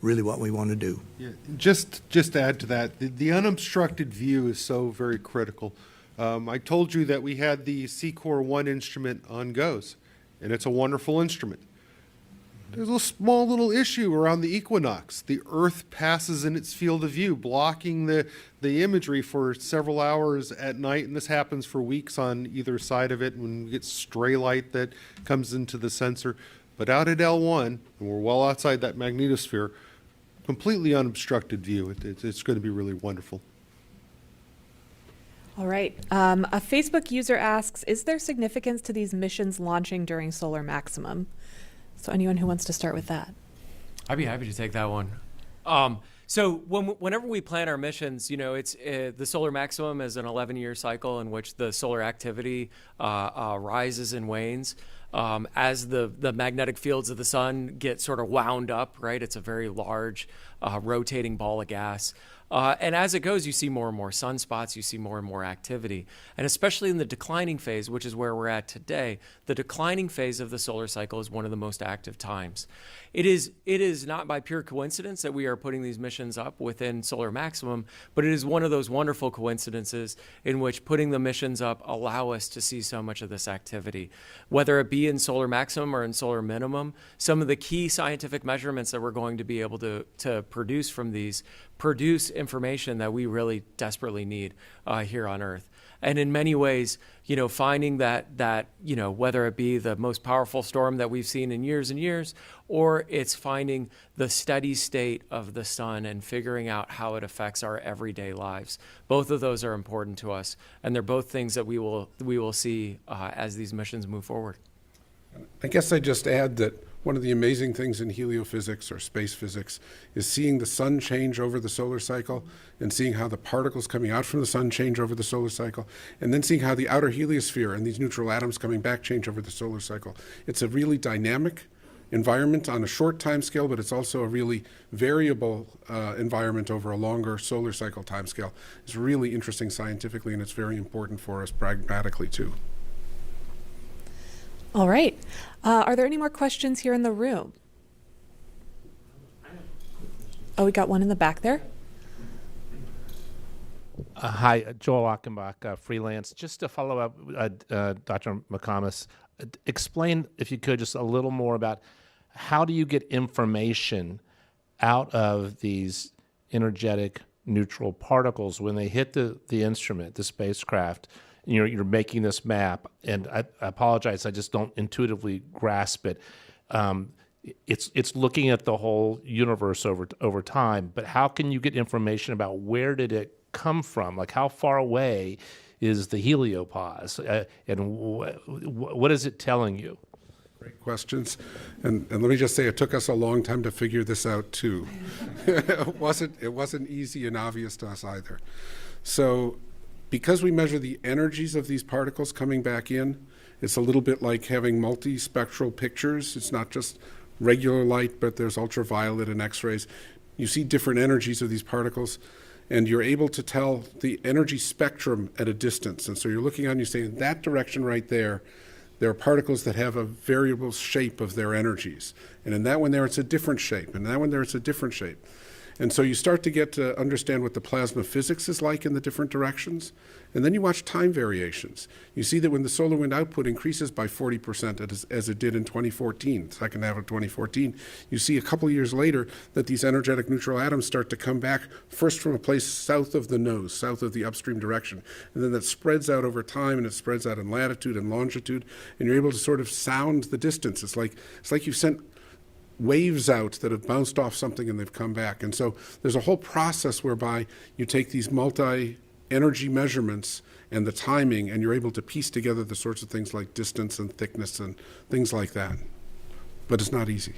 S8: really what we want to do.
S3: Yeah, just to add to that, the unobstructed view is so very critical. I told you that we had the Seacor 1 instrument on GOES, and it's a wonderful instrument. There's a small little issue around the equinox. The Earth passes in its field of view, blocking the imagery for several hours at night, and this happens for weeks on either side of it when we get stray light that comes into the sensor. But out at L1, and we're well outside that magnetosphere, completely unobstructed view. It's going to be really wonderful.
S5: All right. A Facebook user asks, is there significance to these missions launching during solar maximum? So anyone who wants to start with that?
S1: I'd be happy to take that one. So whenever we plan our missions, it's the solar maximum is an 11-year cycle in which the solar activity rises and wanes. As the magnetic fields of the sun get sort of wound up, right? It's a very large rotating ball of gas. And as it goes, you see more and more sunspots, you see more and more activity. And especially in the declining phase, which is where we're at today, the declining phase of the solar cycle is one of the most active times. It is not by pure coincidence that we are putting these missions up within solar maximum, but it is one of those wonderful coincidences in which putting the missions up allow us to see so much of this activity. Whether it be in solar maximum or in solar minimum, some of the key scientific measurements that we're going to be able to produce from these produce information that we really desperately need here on Earth. And in many ways, finding that whether it be the most powerful storm that we've seen in years and years, or it's finding the steady state of the sun and figuring out how it affects our everyday lives. Both of those are important to us, and they're both things that we will see as these missions move forward.
S4: I guess I just add that one of the amazing things in heliophysics or space physics is seeing the sun change over the solar cycle and seeing how the particles coming out from the sun change over the solar cycle, and then seeing how the outer heliosphere and these neutral atoms coming back change over the solar cycle. It's a really dynamic environment on a short time scale, but it's also a really variable environment over a longer solar cycle time scale. It's really interesting scientifically, and it's very important for us pragmatically too.
S5: All right. Are there any more questions here in the room? Oh, we got one in the back there.
S12: Hi, Joel Achenbach, freelance. Just to follow up, Dr. McComas, explain, if you could, just a little more about how do you get information out of these energetic neutral particles when they hit the instrument, the spacecraft? You're making this map, and I apologize, I just don't intuitively grasp it. It's looking at the whole universe over time, but how can you get information about where did it come from? Like how far away is the heliopause, and what is it telling you?
S4: Great questions. And let me just say, it took us a long time to figure this out, too. It wasn't easy and obvious to us either. So because we measure the energies of these particles coming back in, it's a little bit like having multispectral pictures. It's not just regular light, but there's ultraviolet and X-rays. You see different energies of these particles, and you're able to tell the energy spectrum at a distance. And so you're looking on, you say, in that direction right there, there are particles that have a variable shape of their energies. And in that one there, it's a different shape. And in that one there, it's a different shape. And so you start to get to understand what the plasma physics is like in the different directions. And then you watch time variations. You see that when the solar wind output increases by 40%, as it did in 2014, second half of 2014, you see a couple years later that these energetic neutral atoms start to come back first from a place south of the nose, south of the upstream direction. And then that spreads out over time, and it spreads out in latitude and longitude. And you're able to sort of sound the distance. It's like you've sent waves out that have bounced off something and they've come back. And so there's a whole process whereby you take these multi-energy measurements and the timing, and you're able to piece together the sorts of things like distance and thickness and things like that. But it's not easy.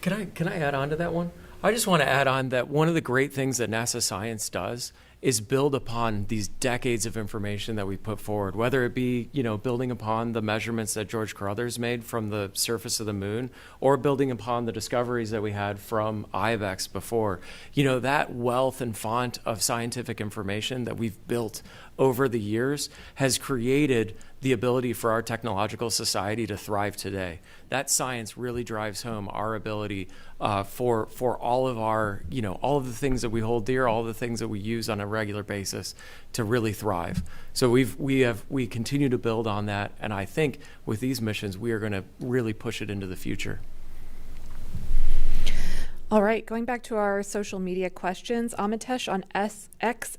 S1: Can I add on to that one? I just want to add on that one of the great things that NASA science does is build upon these decades of information that we put forward, whether it be, building upon the measurements that George Carruthers made from the surface of the moon, or building upon the discoveries that we had from IVEX before. That wealth and font of scientific information that we've built over the years has created the ability for our technological society to thrive today. That science really drives home our ability for all of our, all of the things that we hold dear, all of the things that we use on a regular basis to really thrive. So we continue to build on that, and I think with these missions we are going to really push it into the future.
S5: All right, going back to our social media questions, Amitesh on X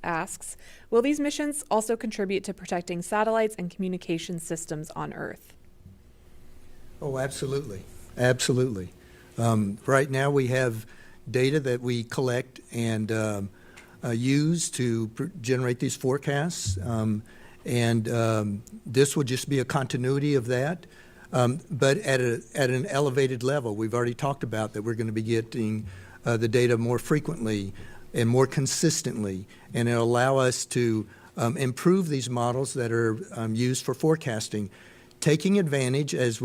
S5: asks, will these missions also contribute to protecting satellites and communication systems on Earth?
S8: Oh, absolutely. Absolutely. Right now we have data that we collect and use to generate these forecasts, and this would just be a continuity of that. But at an elevated level. We've already talked about that we're going to be getting the data more frequently and more consistently, and it'll allow us to improve these models that are used for forecasting, taking advantage, as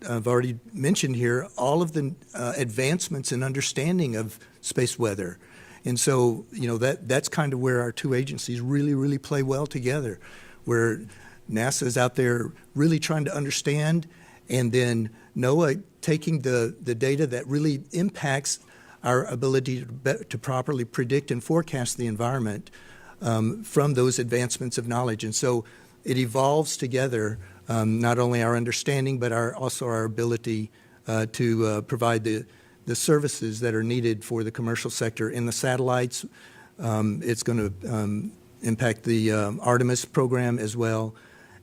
S8: I've already mentioned here, all of the advancements in understanding of space weather. And so, that's kind of where our two agencies really, really play well together, where NASA is out there really trying to understand, and then NOAA taking the data that really impacts our ability to properly predict and forecast the environment from those advancements of knowledge. And so it evolves together, not only our understanding, but also our ability to provide the services that are needed for the commercial sector. In the satellites, it's going to impact the Artemis program as well.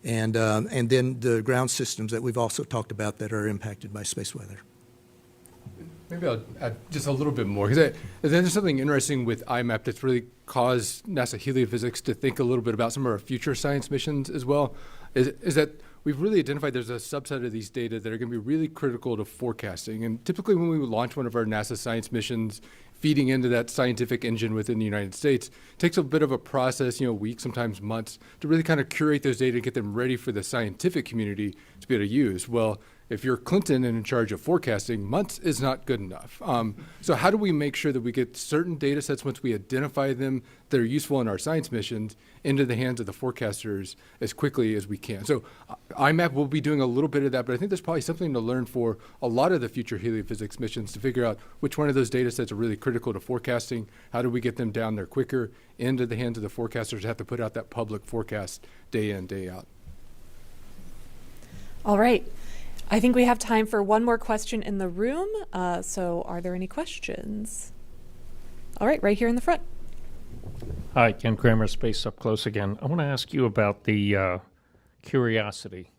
S8: And then the ground systems that we've also talked about that are impacted by space weather.
S7: Maybe I'll add just a little bit more, because there's something interesting with IMAP that's really caused NASA Heliophysics to think a little bit about some of our future science missions as well, is that we've really identified there's a subset of these data that are going to be really critical to forecasting. And typically when we launch one of our NASA science missions, feeding into that scientific engine within the United States, it takes a bit of a process, weeks, sometimes months, to really kind of curate those data and get them ready for the scientific community to be able to use. Well, if you're Clinton and in charge of forecasting, months is not good enough. So how do we make sure that we get certain data sets, once we identify them, that are useful in our science missions, into the hands of the forecasters as quickly as we can? So IMAP will be doing a little bit of that, but I think there's probably something to learn for a lot of the future heliophysics missions to figure out which one of those data sets are really critical to forecasting. How do we get them down there quicker into the hands of the forecasters who have to put out that public forecast day in, day out?
S5: All right. I think we have time for one more question in the room. So are there any questions? All right, here in the front.
S9: Hi, Ken Kramer, Space Up Close again. I want to ask you about the Curiosity,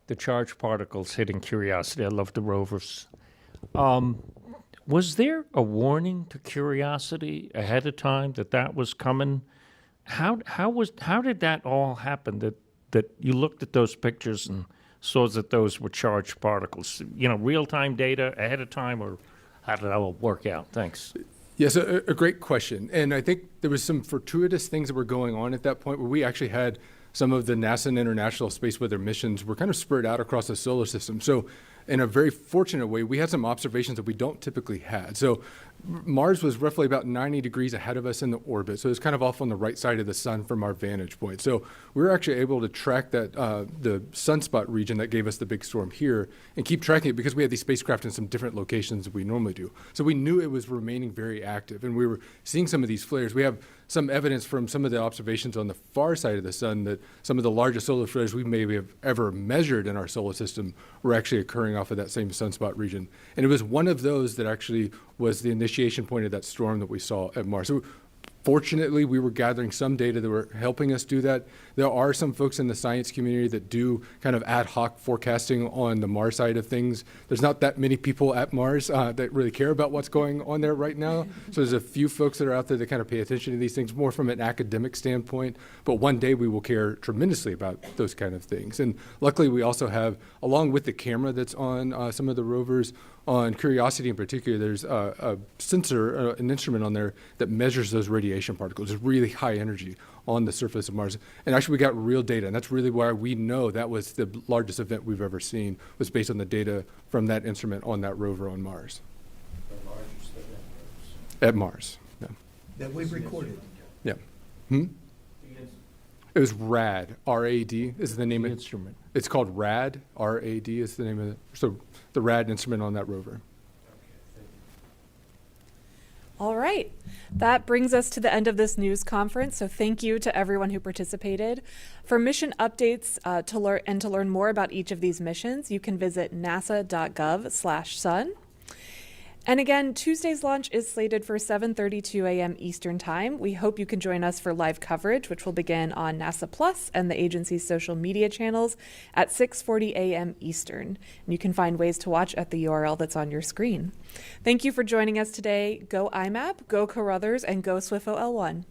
S9: the charged particles hitting Curiosity. I love the rovers. Was there a warning to Curiosity ahead of time that was coming? how did that all happen? That you looked at those pictures and saw that those were charged particles? Real time data ahead of time, or how did that all work out? Thanks.
S7: Yes, a great question. And I think there was some fortuitous things that were going on at that point where we actually had some of the NASA and International Space Weather missions were kind of spread out across the solar system. So in a very fortunate way, we had some observations that we don't typically have. So Mars was roughly about 90 degrees ahead of us in the orbit. So it's kind of off on the right side of the sun from our vantage point. So we were actually able to track that the sunspot region that gave us the big storm here and keep tracking it because we had these spacecraft in some different locations than we normally do. So we knew it was remaining very active, and we were seeing some of these flares. We have some evidence from some of the observations on the far side of the sun that some of the largest solar flares we maybe have ever measured in our solar system were actually occurring off of that same sunspot region. And it was one of those that actually was the initiation point of that storm that we saw at Mars. So fortunately, we were gathering some data that were helping us do that. There are some folks in the science community that do kind of ad hoc forecasting on the Mars side of things. There's not that many people at Mars that really care about what's going on there right now. So there's a few folks that are out there that kind of pay attention to these things more from an academic standpoint. But one day we will care tremendously about those kind of things. And luckily, we also have, along with the camera that's on some of the rovers, on Curiosity in particular, there's a sensor, an instrument on there that measures those radiation particles. It's really high energy on the surface of Mars. And actually, we got real data, and that's really why we know that was the largest event we've ever seen, was based on the data from that instrument on that rover on Mars. At Mars, yeah.
S8: That we've recorded.
S7: Yeah. It was RAD, R-A-D is the name of the
S9: instrument.
S7: It's called RAD, R-A-D is the name of it. So the RAD instrument on that rover.
S5: All right. That brings us to the end of this news conference. So thank you to everyone who participated. For mission updates to learn more about each of these missions, you can visit nasa.gov/sun. And again, Tuesday's launch is slated for 7:32 a.m. Eastern Time. We hope you can join us for live coverage, which will begin on NASA Plus and the agency's social media channels at 6:40 a.m. Eastern. And you can find ways to watch at the URL that's on your screen. Thank you for joining us today. Go IMAP, go Carruthers, and go SWIFO L1.